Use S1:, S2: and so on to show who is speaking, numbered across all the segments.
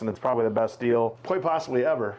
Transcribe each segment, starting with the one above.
S1: and it's probably the best deal quite possibly ever.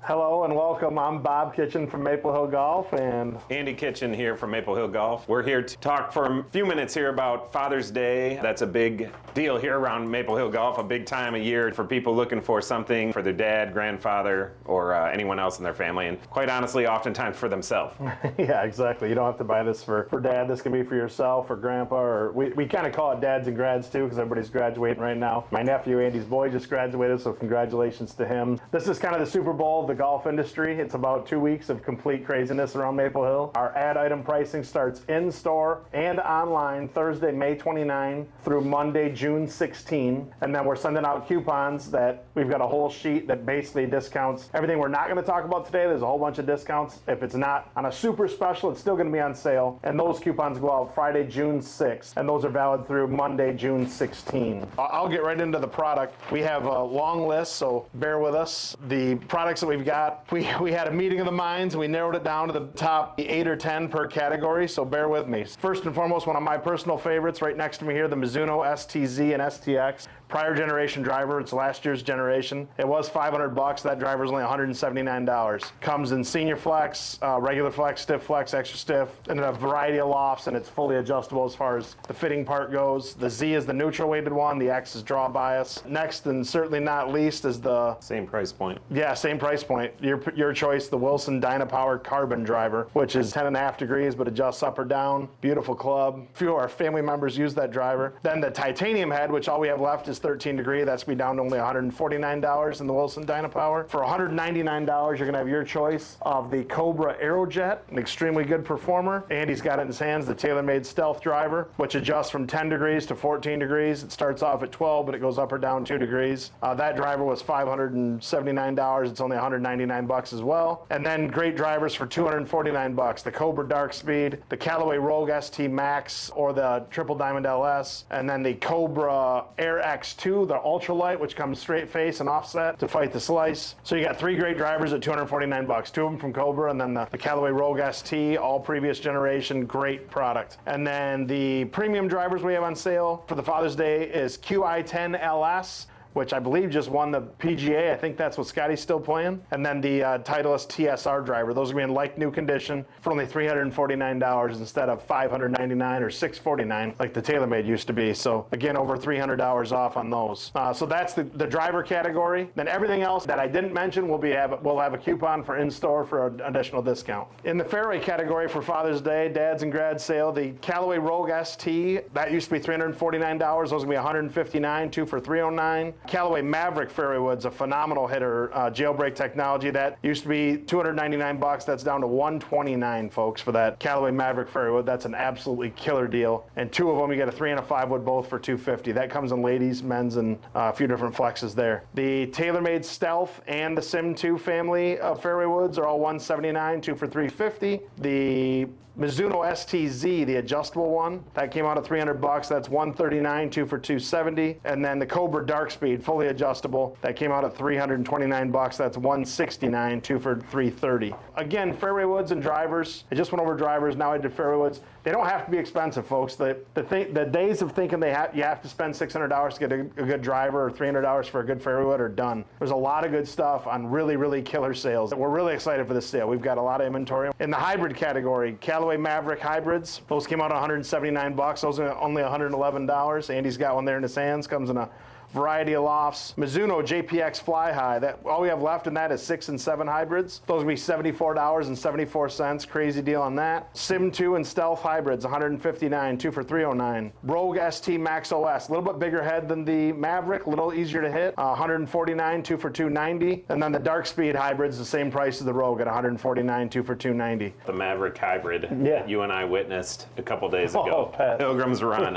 S1: Hello and welcome. I'm Bob Kitchen from Maple Hill Golf and
S2: Andy Kitchen here from Maple Hill Golf. We're here to talk for a few minutes here about Father's Day. That's a big deal here around Maple Hill Golf, a big time of year for people looking for something for their dad, grandfather, or anyone else in their family, and quite honestly, oftentimes for themselves.
S1: Yeah, exactly. You don't have to buy this for dad. This can be for yourself or grandpa, or we kind of call it dads and grads too because everybody's graduating right now. My nephew Andy's boy just graduated, so congratulations to him. This is kind of the Super Bowl of the golf industry. It's about 2 weeks of complete craziness around Maple Hill. Our ad item pricing starts in store and online Thursday, May 29 through Monday, June 16. And then we're sending out coupons that we've got a whole sheet that basically discounts everything we're not going to talk about today. There's a whole bunch of discounts. If it's not on a super special, it's still going to be on sale. And those coupons go out Friday, June 6th. And those are valid through Monday, June 16. I'll get right into the product. We have a long list, so bear with us. The products that we've got, we had a meeting of the minds and we narrowed it down to the top 8 or 10 per category, so bear with me. First and foremost, one of my personal favorites right next to me here, the Mizuno STZ and STX. Prior generation driver, it's last year's generation. It was $500, that driver's only $179. Comes in senior flex, regular flex, stiff flex, extra stiff, and a variety of lofts, and it's fully adjustable as far as the fitting part goes. The Z is the neutral weighted one, the X is draw bias. Next, and certainly not least, is the...
S2: Same price point.
S1: Yeah, same price point. Your choice, the Wilson Dynapower Carbon driver, which is 10.5 degrees, but adjusts up or down. Beautiful club. A few of our family members use that driver. Then the titanium head, which all we have left is 13 degree. That's be down to only $149 in the Wilson Dynapower. For $199, you're gonna have your choice of the Cobra Aerojet, an extremely good performer. Andy's got it in his hands, the TaylorMade Stealth driver, which adjusts from 10 degrees to 14 degrees. It starts off at 12, but it goes up or down 2 degrees. That driver was $579. It's only $199 as well. And then great drivers for $249. The Cobra Dark Speed, the Callaway Rogue ST Max, or the Triple Diamond LS, and then the Cobra Air X2, the ultralight, which comes straight face and offset to fight the slice. So you got 3 great drivers at $249. 2 of them from Cobra, and then the Callaway Rogue ST, all previous generation, great product. And then the premium drivers we have on sale for the Father's Day is QI10 LS, which I believe just won the PGA. I think that's what Scotty's still playing. And then the Titleist TSR driver. Those are going to be in like new condition for only $349 instead of $599 or $649 like the TaylorMade used to be. So again, over $300 off on those. So that's the driver category. Then everything else that I didn't mention we'll have a coupon for in-store for an additional discount. In the fairway category for Father's Day, dads and grads sale, the Callaway Rogue ST, that used to be $349. Those are going to be $159, 2 for $309. Callaway Maverick fairway wood's a phenomenal hitter, jailbreak technology. That used to be $299. That's down to $129, folks, for that Callaway Maverick fairway wood. That's an absolutely killer deal. And 2 of them, you get a 3 and a 5 wood both for $250. That comes in ladies, men's, and a few different flexes there. The TaylorMade Stealth and the Sim 2 family of fairway woods are all $179, 2 for $350. The Mizuno STZ, the adjustable one, that came out at $300. That's $139, 2 for $270. And then the Cobra Dark Speed, fully adjustable, that came out at $329. That's $169, 2 for $330. Again, fairway woods and drivers. I just went over drivers. Now I did fairway woods. They don't have to be expensive, folks. The days of thinking you have to spend $600 to get a good driver or $300 for a good fairway wood are done. There's a lot of good stuff on really, really killer sales. We're really excited for this sale. We've got a lot of inventory. In the hybrid category, Callaway Maverick hybrids, those came out at $179. Those are only $111. Andy's got one there in his hands. Comes in a variety of lofts. Mizuno JPX Fly High, that all we have left in that is 6 and 7 hybrids. Those will be $74.74. Crazy deal on that. Sim 2 and Stealth hybrids, $159, 2 for $309. Rogue ST Max OS, a little bit bigger head than the Maverick, a little easier to hit, $149, 2 for $290. And then the Dark Speed hybrids, the same price as the Rogue at $149, 2 for $290.
S2: The Maverick hybrid, you and I witnessed a couple days ago.
S1: Pat.
S2: Pilgrims Run.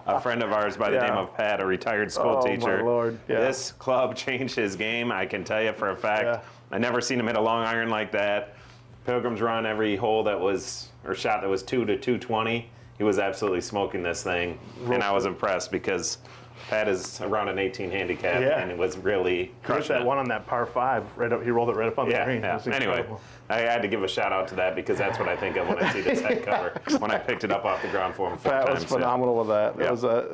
S2: A friend of ours by the name of Pat, a retired school teacher.
S1: My Lord. Yeah.
S2: This club changed his game, I can tell you for a fact.
S1: Yeah.
S2: I never seen him hit a long iron like that. Pilgrims Run every hole that was, or shot that was 2 to 220. He was absolutely smoking this thing, and I was impressed because Pat is around an 18 handicap,
S1: Yeah.
S2: and it was really
S1: Crushed
S2: crushing
S1: that
S2: it.
S1: one on that par 5. Right up, he rolled it right up on the
S2: Yeah,
S1: green. It
S2: yeah.
S1: was
S2: Anyway,
S1: incredible.
S2: I had to give a shout out to that because that's what I think of when I see this head cover. When I picked it up off the ground for him 4
S1: Pat
S2: times.
S1: was phenomenal with that.
S2: Yeah.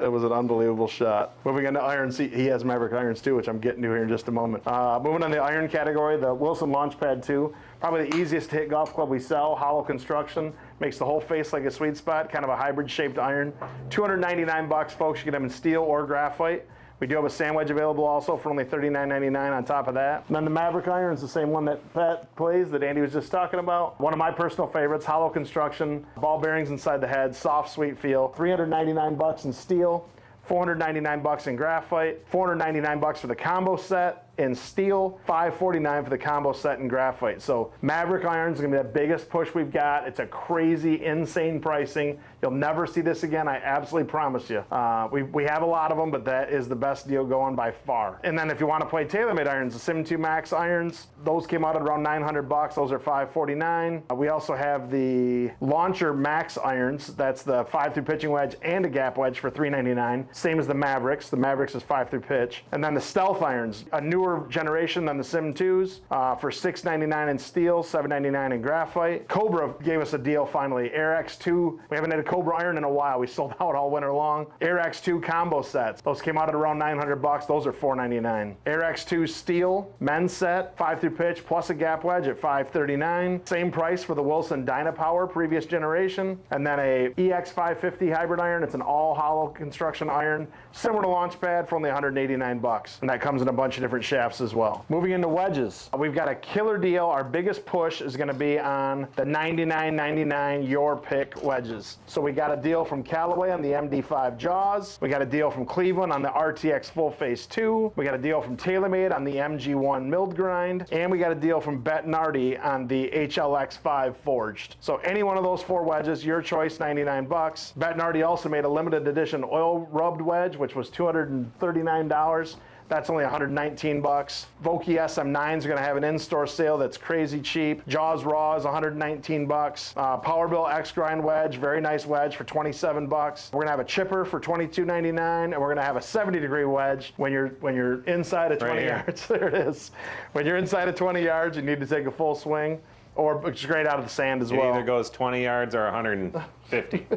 S1: It was an unbelievable shot. Moving into irons, he has Maverick irons too, which I'm getting to here in just a moment. Moving on the iron category, the Wilson Launchpad 2, probably the easiest to hit golf club we sell. Hollow construction, makes the whole face like a sweet spot. Kind of a hybrid shaped iron. $299, folks. You get them in steel or graphite. We do have a sand wedge available also for only $39.99 on top of that. And then the Maverick iron is the same one that Pat plays that Andy was just talking about. One of my personal favorites, hollow construction, ball bearings inside the head, soft, sweet feel. $399 in steel, $499 in graphite, $499 for the combo set in steel, $549 for the combo set in graphite. So Maverick irons is gonna be the biggest push we've got. It's a crazy, insane pricing. You'll never see this again, I absolutely promise you. We have a lot of them, but that is the best deal going by far. And then if you wanna play TaylorMade irons, the Sim 2 Max irons, those came out at around $900, those are $549. We also have the Launcher Max irons, that's the 5-through pitching wedge and a gap wedge for $399. Same as the Mavericks is 5-through pitch. And then the Stealth irons, a newer generation than the Sim 2s, for $699 in steel, $799 in graphite. Cobra gave us a deal finally. Air X2, we haven't had a Cobra iron in a while. We sold out all winter long. Air X2 combo sets, those came out at around $900, those are $499. Air X2 steel, men's set, 5-through pitch plus a gap wedge at $539. Same price for the Wilson Dynapower, previous generation. And then a EX550 hybrid iron, it's an all hollow construction iron, similar to Launchpad for only $189. And that comes in a bunch of different shafts as well. Moving into wedges, we've got a killer deal. Our biggest push is gonna be on the $99.99 Your Pick wedges. So we got a deal from Callaway on the MD5 Jaws. We got a deal from Cleveland on the RTX Full Face 2. We got a deal from TaylorMade on the MG1 Milled Grind. And we got a deal from Bettinardi on the HLX5 Forged. So any one of those 4 wedges, your choice, $99. Bettinardi also made a limited edition oil rubbed wedge, which was $239. That's only $119. Vokey SM9s are gonna have an in-store sale that's crazy cheap. Jaws Raw is $119. Powerbill X Grind wedge, very nice wedge for $27. We're gonna have a chipper for $22.99, and we're gonna have a 70-degree wedge when you're inside of 20 yards. There it is. When you're inside of 20 yards, you need to take a full swing, or straight out of the sand as well.
S2: It either goes 20 yards or 150,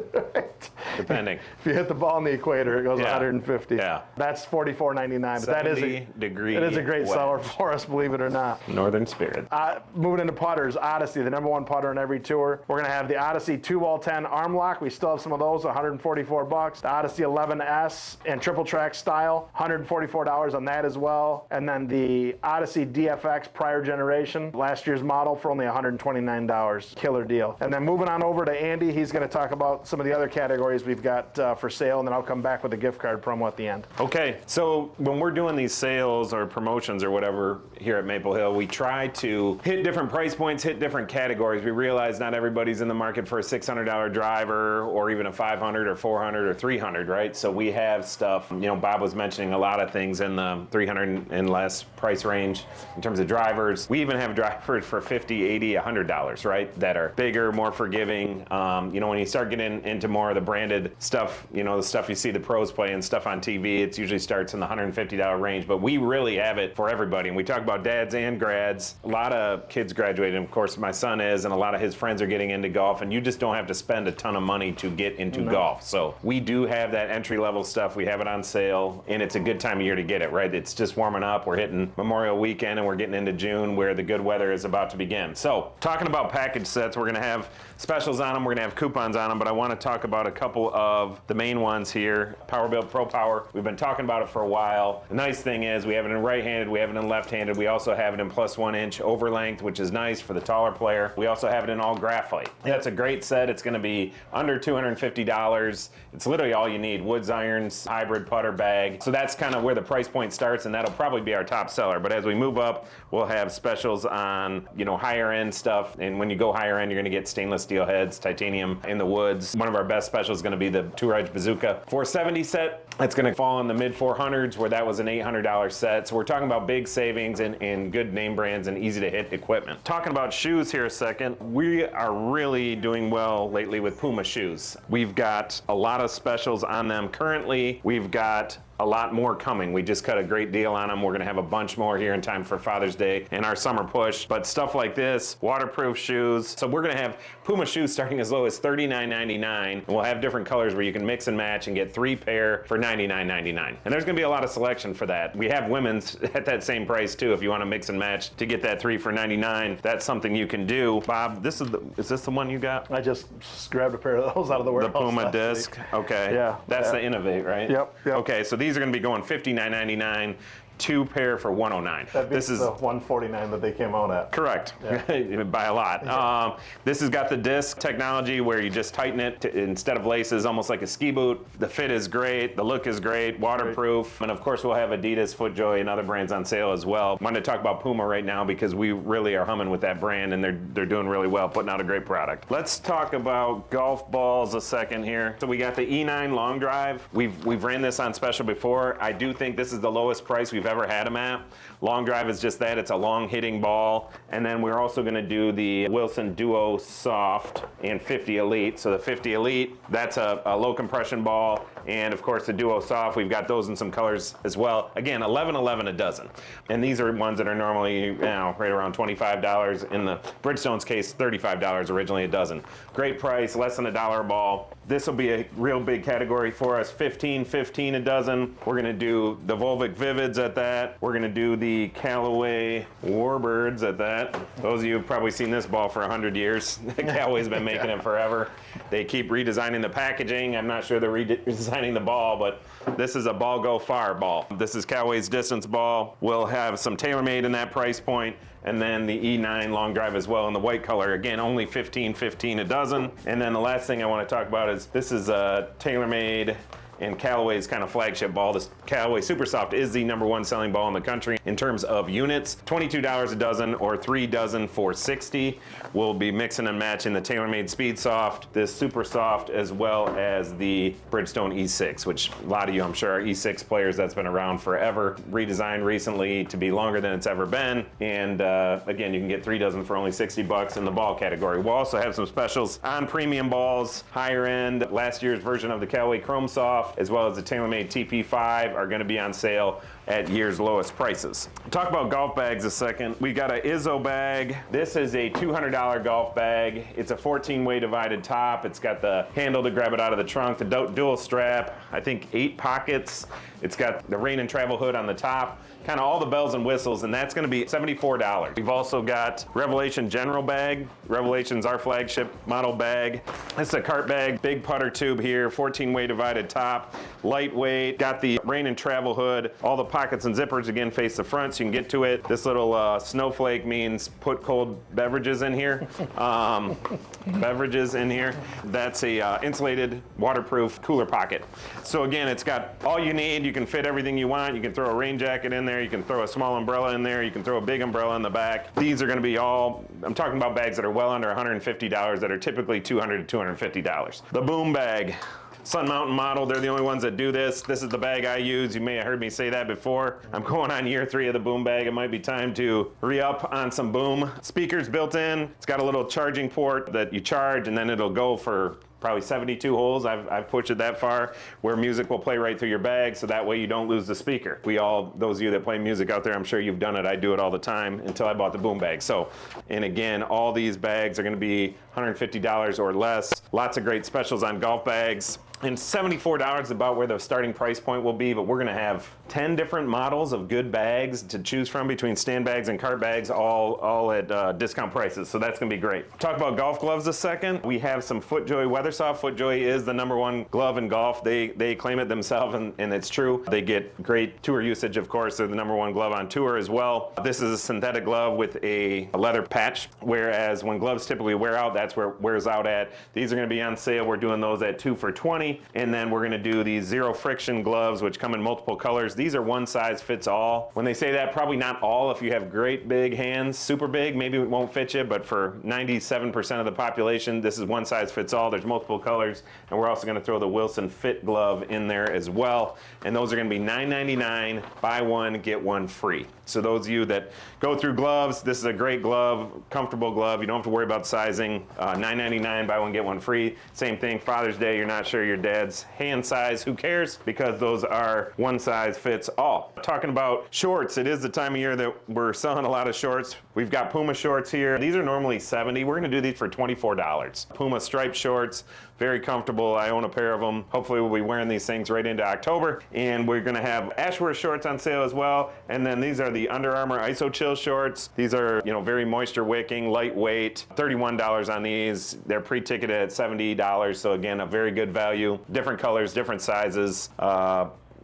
S2: depending.
S1: If you hit the ball in the equator, it goes 150.
S2: Yeah.
S1: That's $44.99. But that is a
S2: 70-degree
S1: it is a great
S2: wedge.
S1: seller for us, believe it or not.
S2: Northern Spirit.
S1: Moving into putters, Odyssey, the #1 putter in every tour. We're gonna have the Odyssey 2-ball-10 arm lock. We still have some of those, $144. The Odyssey 11S and triple track style, $144 on that as well. And then the Odyssey DFX prior generation, last year's model, for only $129. Killer deal. And then moving on over to Andy, he's gonna talk about some of the other categories we've got for sale, and then I'll come back with a gift card promo at the end.
S2: Okay, so when we're doing these sales or promotions or whatever here at Maple Hill, we try to hit different price points, hit different categories. We realize not everybody's in the market for a $600 driver or even a $500 or $400 or $300, right? So we have stuff, you know, Bob was mentioning a lot of things in the $300 and less price range in terms of drivers. We even have drivers for $50, $80, $100, right? That are bigger, more forgiving. You know, when you start getting into more of the branded stuff, you know, the stuff you see the pros play and stuff on TV, it usually starts in the $150 range, but we really have it for everybody. And we talk about dads and grads. A lot of kids graduated, of course my son is, and a lot of his friends are getting into golf, and you just don't have to spend a ton of money to get into golf. So we do have that entry level stuff. We have it on sale, and it's a good time of year to get it, right? It's just warming up. We're hitting Memorial Weekend, and we're getting into June where the good weather is about to begin. So talking about package sets, we're gonna have specials on them, we're gonna have coupons on them, but I wanna talk about a couple of the main ones here. Powerbill Pro Power, we've been talking about it for a while. The nice thing is we have it in right-handed, we have it in left-handed, we also have it in +1 inch over length, which is nice for the taller player. We also have it in all graphite. That's a great set. It's gonna be under $250. It's literally all you need. Woods irons, hybrid putter bag. So that's kind of where the price point starts, and that'll probably be our top seller. But as we move up, we'll have specials on, you know, higher end stuff. And when you go higher end, you're gonna get stainless steel heads, titanium in the woods. One of our best specials is gonna be the two-edge bazooka 470 set. That's gonna fall in the mid 400s, where that was an $800 set. So we're talking about big savings and good name brands and easy to hit equipment. Talking about shoes here a second, we are really doing well lately with Puma shoes. We've got a lot of specials on them currently. We've got a lot more coming. We just cut a great deal on them. We're going to have a bunch more here in time for Father's Day and our summer push. But stuff like this, waterproof shoes. So we're going to have Puma shoes starting as low as $39.99. And we'll have different colors where you can mix and match and get 3 pair for $99.99. And there's going to be a lot of selection for that. We have women's at that same price too. If you want to mix and match to get that 3 for $99, that's something you can do. Bob, is this the one you got?
S1: I just grabbed a pair of those out of the warehouse.
S2: The Puma disc. Okay.
S1: Yeah.
S2: That's the Innovate, right?
S1: Yep.
S2: Okay, so these are going to be going $59.99. 2 pair for $109.
S1: This is the $149 that they came out at.
S2: Correct, yeah. By a lot.
S1: Yeah.
S2: This has got the disc technology where you just tighten it instead of laces, almost like a ski boot. The fit is great, the look is great, waterproof, and of course we'll have Adidas, FootJoy, and other brands on sale as well. I wanted to talk about Puma right now because we really are humming with that brand and they're doing really well, putting out a great product. Let's talk about golf balls a second here. So we got the E9 Long Drive. We've ran this on special before. I do think this is the lowest price we've ever had them at. Long Drive is just that, it's a long hitting ball. And then we're also gonna do the Wilson Duo Soft and 50 Elite. So the 50 Elite, that's a low compression ball. And of course the Duo Soft, we've got those in some colors as well. Again, $11.11 a dozen. And these are ones that are normally, right around $25. In the Bridgestone's case, $35 originally a dozen. Great price, less than $1 a ball. This will be a real big category for us, $15 a dozen. We're gonna do the Volvic Vivids at that. We're gonna do the Callaway Warbirds at that. Those of you have probably seen this ball for 100 years. Callaway's been making it forever. They keep redesigning the packaging. I'm not sure they're redesigning the ball, but this is a ball go far ball. This is Callaway's distance ball. We'll have some TaylorMade in that price point. And then the E9 Long Drive as well in the white color. Again, only $15 a dozen. And then the last thing I want to talk about is this is a TaylorMade and Callaway's kind of flagship ball. This Callaway Super Soft is the #1 selling ball in the country in terms of units. $22 a dozen or 3 dozen for $60. We'll be mixing and matching the TaylorMade Speed Soft, this Super Soft, as well as the Bridgestone E6, which a lot of you I'm sure are E6 players. That's been around forever. Redesigned recently to be longer than it's ever been. And again, you can get 3 dozen for only $60 in the ball category. We'll also have some specials on premium balls, higher end. Last year's version of the Callaway Chrome Soft, as well as the TaylorMade TP5 are going to be on sale at year's lowest prices. Talk about golf bags a second. We got a Izzo bag. This is a $200 golf bag. It's a 14-way divided top. It's got the handle to grab it out of the trunk, the dual strap, I think 8 pockets. It's got the rain and travel hood on the top, kind of all the bells and whistles, and that's gonna be $74. We've also got Revelation General Bag. Revelation's our flagship model bag. It's a cart bag, big putter tube here, 14-way divided top, lightweight, got the rain and travel hood, all the pockets and zippers again face the front so you can get to it. This little snowflake means put cold beverages in here. Beverages in here. That's a insulated, waterproof cooler pocket. So again, it's got all you need. You can fit everything you want. You can throw a rain jacket in there. You can throw a small umbrella in there. You can throw a big umbrella in the back. These are going to be all, I'm talking about bags that are well under $150 that are typically $200 to $250. The Boom Bag. Sun Mountain model, they're the only ones that do this. This is the bag I use. You may have heard me say that before. I'm going on year 3 of the Boom Bag. It might be time to re-up on some Boom. Speakers built in. It's got a little charging port that you charge and then it'll go for probably 72 holes. I've pushed it that far where music will play right through your bag so that way you don't lose the speaker. Those of you that play music out there, I'm sure you've done it. I do it all the time until I bought the Boom Bag. So, and again, all these bags are gonna be $150 or less. Lots of great specials on golf bags. And $74 is about where the starting price point will be, but we're gonna have 10 different models of good bags to choose from between stand bags and cart bags, all at discount prices, so that's gonna be great. Talk about golf gloves a second. We have some FootJoy WeatherSoft. FootJoy is the #1 glove in golf. They claim it themselves, and it's true. They get great tour usage, of course. They're the #1 glove on tour as well. This is a synthetic glove with a leather patch, whereas when gloves typically wear out, that's where it wears out at. These are gonna be on sale. We're doing those at 2 for $20. And then we're gonna do these zero friction gloves, which come in multiple colors. These are one size fits all. When they say that, probably not all. If you have great big hands, super big, maybe it won't fit you, but for 97% of the population, this is one size fits all. There's multiple colors. And we're also gonna throw the Wilson Fit glove in there as well. And those are gonna be $9.99, buy one, get one free. So those of you that go through gloves, this is a great glove, comfortable glove. You don't have to worry about sizing. $9.99, buy one, get one free. Same thing, Father's Day, you're not sure you're your dad's hand size. Who cares? Because those are one size fits all. Talking about shorts, it is the time of year that we're selling a lot of shorts. We've got Puma shorts here. These are normally $70. We're gonna do these for $24. Puma striped shorts, very comfortable. I own a pair of them. Hopefully we'll be wearing these things right into October. And we're gonna have Ashworth shorts on sale as well. And then these are the Under Armour Iso Chill shorts. These are, very moisture wicking, lightweight, $31 on these. They're pre-ticketed at $70. So again, a very good value. Different colors, different sizes.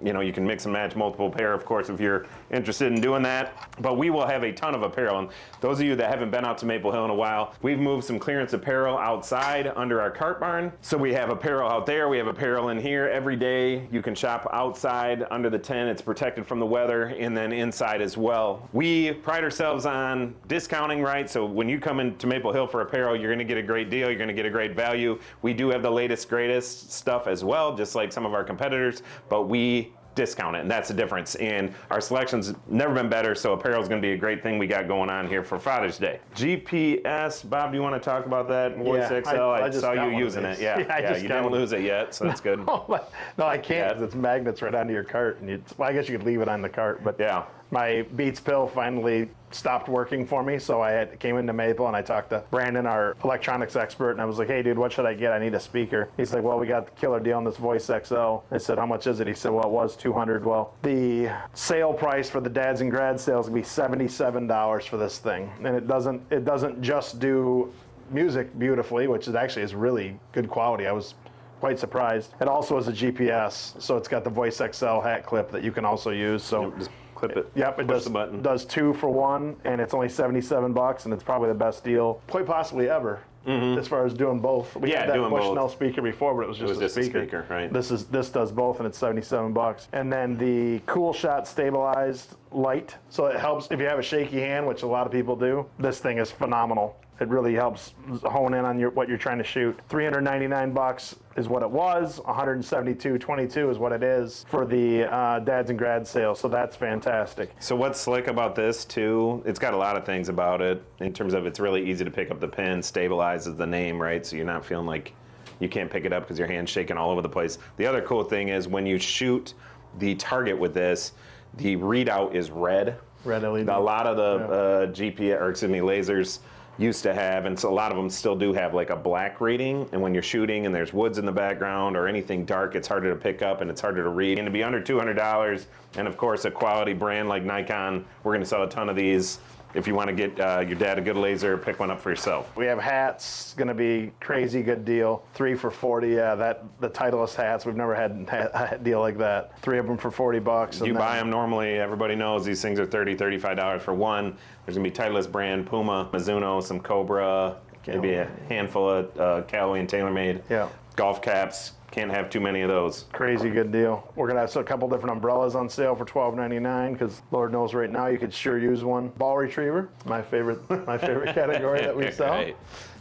S2: You can mix and match multiple pair, of course, if you're interested in doing that. But we will have a ton of apparel. And those of you that haven't been out to Maple Hill in a while, we've moved some clearance apparel outside under our cart barn. So we have apparel out there. We have apparel in here every day. You can shop outside under the tent. It's protected from the weather, and then inside as well. We pride ourselves on discounting, right? So when you come into Maple Hill for apparel, you're going to get a great deal. You're going to get a great value. We do have the latest, greatest stuff as well, just like some of our competitors, but we discount it, and that's the difference. And our selection's never been better, so apparel is going to be a great thing we got going on here for Father's Day. GPS, Bob, do you want to talk about that? Voice XL, I saw you using it. Yeah, you didn't lose it yet, so that's good.
S1: No, I can't. Yeah. It's magnets right onto your cart, and I guess you could leave it on the cart, but
S2: yeah.
S1: My Beats pill finally stopped working for me, so I came into Maple and I talked to Brandon, our electronics expert, and I was like, hey dude, what should I get? I need a speaker. He's like, well, we got the killer deal on this Voice XL. I said, how much is it? He said, well, it was $200. Well, the sale price for the dads and grad sales will be $77 for this thing. And it doesn't just do music beautifully, which is really good quality. I was quite surprised. It also is a GPS, so it's got the Voice XL hat clip that you can also use. So
S2: just clip it.
S1: Yep, it does.
S2: The button.
S1: Does 2 for 1, and it's only $77, and it's probably the best deal quite possibly ever. As far as doing both. We had that Bushnell speaker before, but it was just a speaker.
S2: Right.
S1: This does both, and it's $77. And then the Cool Shot stabilized light, so it helps if you have a shaky hand, which a lot of people do. This thing is phenomenal. It really helps hone in on what you're trying to shoot. $399 is what it was. $172.22 is what it is for the dads and grad sale. So that's fantastic.
S2: So what's slick about this too? It's got a lot of things about it in terms of it's really easy to pick up the pin. Stabilizes the name, right? So you're not feeling like you can't pick it up because your hand's shaking all over the place. The other cool thing is when you shoot the target with this, the readout is red.
S1: Red LED.
S2: A lot of the lasers used to have, and so a lot of them still do have like a black reading, and when you're shooting and there's woods in the background or anything dark, it's harder to pick up and it's harder to read. And to be under $200, and of course a quality brand like Nikon, we're going to sell a ton of these. If you want to get your dad a good laser, pick one up for yourself.
S1: We have hats, going to be crazy good deal. 3 for $40. Yeah, the Titleist hats. We've never had a deal like that. 3 of them for $40.
S2: You buy them normally. Everybody knows these things are $30, $35 for one. There's going to be Titleist brand, Puma, Mizuno, some Cobra, maybe a handful of Callaway and TaylorMade.
S1: Yeah.
S2: Golf caps. Can't have too many of those.
S1: Crazy good deal. We're gonna have a couple different umbrellas on sale for $12.99 because Lord knows right now you could sure use one. Ball retriever, my favorite category that we sell. Right.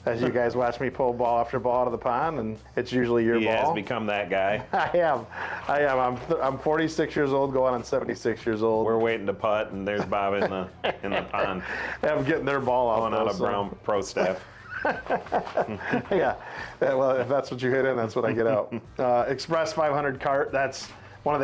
S1: As you guys watch me pull ball after ball out of the pond, and it's usually your ball.
S2: He has become that guy.
S1: I am. I'm 46 years old, going on 76 years old.
S2: We're waiting to putt, and there's Bob in the pond.
S1: I'm getting their ball out.
S2: Going out of Brown Pro staff.
S1: Yeah, well, if that's what you hit in, that's what I get out. Express 500 cart, that's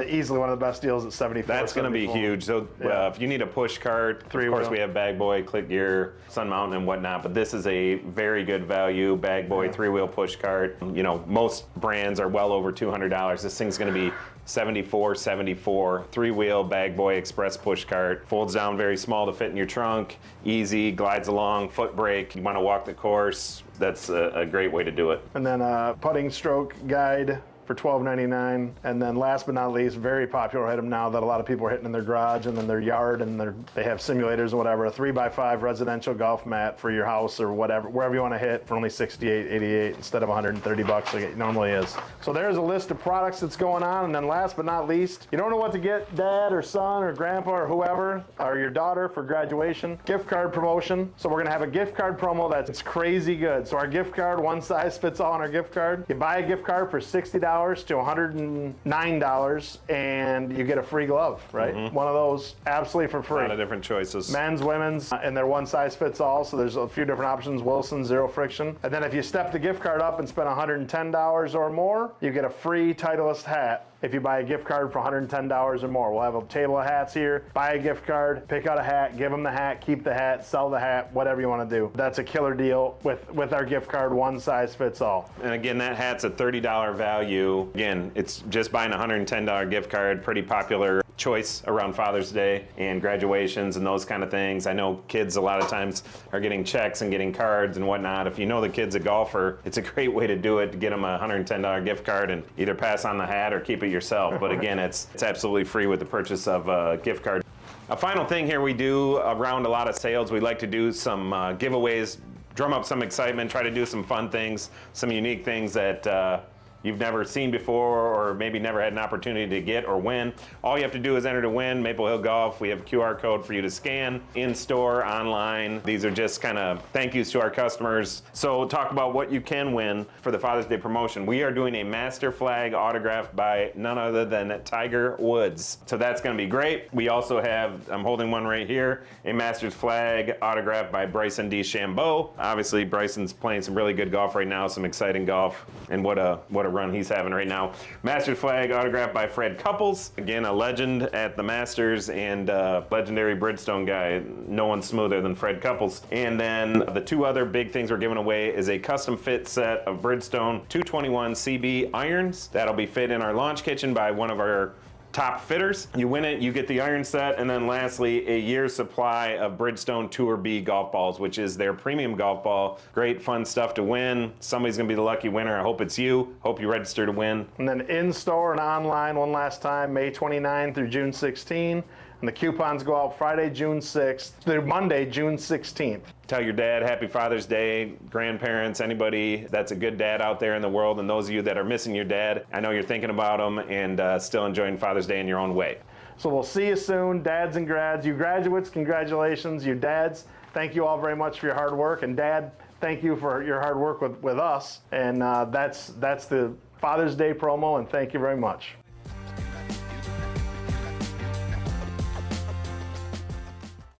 S1: easily one of the best deals at $74.
S2: That's going to be huge. So if you need a push cart, of course we have Bag Boy, Click Gear, Sun Mountain, and whatnot. But this is a very good value Bag Boy 3-wheel push cart. Most brands are well over $200. This thing's going to be $74, 3-wheel Bag Boy Express push cart. Folds down very small to fit in your trunk. Easy, glides along, foot brake. You want to walk the course. That's a great way to do it.
S1: And then putting stroke guide for $12.99. And then last but not least, very popular item now that a lot of people are hitting in their garage and in their yard, and they have simulators and whatever, a 3x5 residential golf mat for your house or whatever, wherever you want to hit, for only $68.88 instead of $130 like it normally is. So there's a list of products that's going on. And then last but not least, you don't know what to get dad or son or grandpa or whoever or your daughter for graduation, gift card promotion. So we're going to have a gift card promo that's crazy good. So our gift card, one size fits all on our gift card. You buy a gift card for $60 to $109, and you get a free glove, right? One of those absolutely for
S2: A
S1: free.
S2: lot of different choices.
S1: Men's, women's, and they're one size fits all, so there's a few different options. Wilson, zero friction. And then if you step the gift card up and spend $110 or more, you get a free Titleist hat if you buy a gift card for $110 or more. We'll have a table of hats here. Buy a gift card, pick out a hat, give them the hat, keep the hat, sell the hat, whatever you want to do. That's a killer deal with our gift card, one size fits all.
S2: And again, that hat's a $30 value. Again, it's just buying a $110 gift card, pretty popular choice around Father's Day and graduations and those kind of things. I know kids a lot of times are getting checks and getting cards and whatnot. If you know the kid's a golfer, it's a great way to do it, to get them a $110 gift card and either pass on the hat or keep it yourself. But again, it's absolutely free with the purchase of a gift card. A final thing here we do around a lot of sales, we like to do some giveaways, drum up some excitement, try to do some fun things, some unique things that you've never seen before or maybe never had an opportunity to get or win. All you have to do is enter to win. Maple Hill Golf, we have a QR code for you to scan in-store, online. These are just kind of thank yous to our customers. So talk about what you can win for the Father's Day promotion. We are doing a master flag autographed by none other than Tiger Woods. So that's going to be great. We also have, I'm holding one right here, a Masters flag autographed by Bryson DeChambeau. Obviously, Bryson's playing some really good golf right now, some exciting golf, and what a run he's having right now. Masters flag autographed by Fred Couples. Again, a legend at the Masters and legendary Bridgestone guy. No one smoother than Fred Couples. And then the two other big things we're giving away is a custom fit set of Bridgestone 221 CB irons. That'll be fit in our launch kitchen by one of our top fitters. You win it, you get the iron set, and then lastly, a year's supply of Bridgestone Tour B golf balls, which is their premium golf ball. Great fun stuff to win. Somebody's gonna be the lucky winner. I hope it's you. Hope you register to win.
S1: And then in-store and online one last time, May 29 through June 16. And the coupons go out Friday, June 6th through Monday, June 16th.
S2: Tell your dad Happy Father's Day, grandparents, anybody that's a good dad out there in the world, and those of you that are missing your dad, I know you're thinking about them and still enjoying Father's Day in your own way.
S1: So we'll see you soon, dads and grads. You graduates, congratulations. You dads, thank you all very much for your hard work. And Dad, thank you for your hard work with us. And that's the Father's Day promo, and thank you very much.